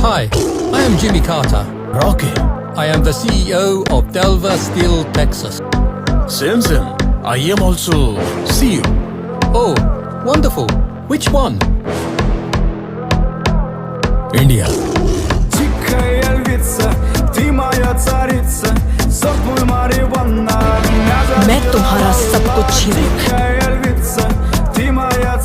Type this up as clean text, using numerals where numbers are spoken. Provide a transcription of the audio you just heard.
Hi, I am Jimmy Carter. Rocky. I am the CEO of Delver Steel, Texas. Same. I am also CEO. Oh, wonderful. Which one? India. मैं तुम्हारा सब कुछ छीन लूंगा।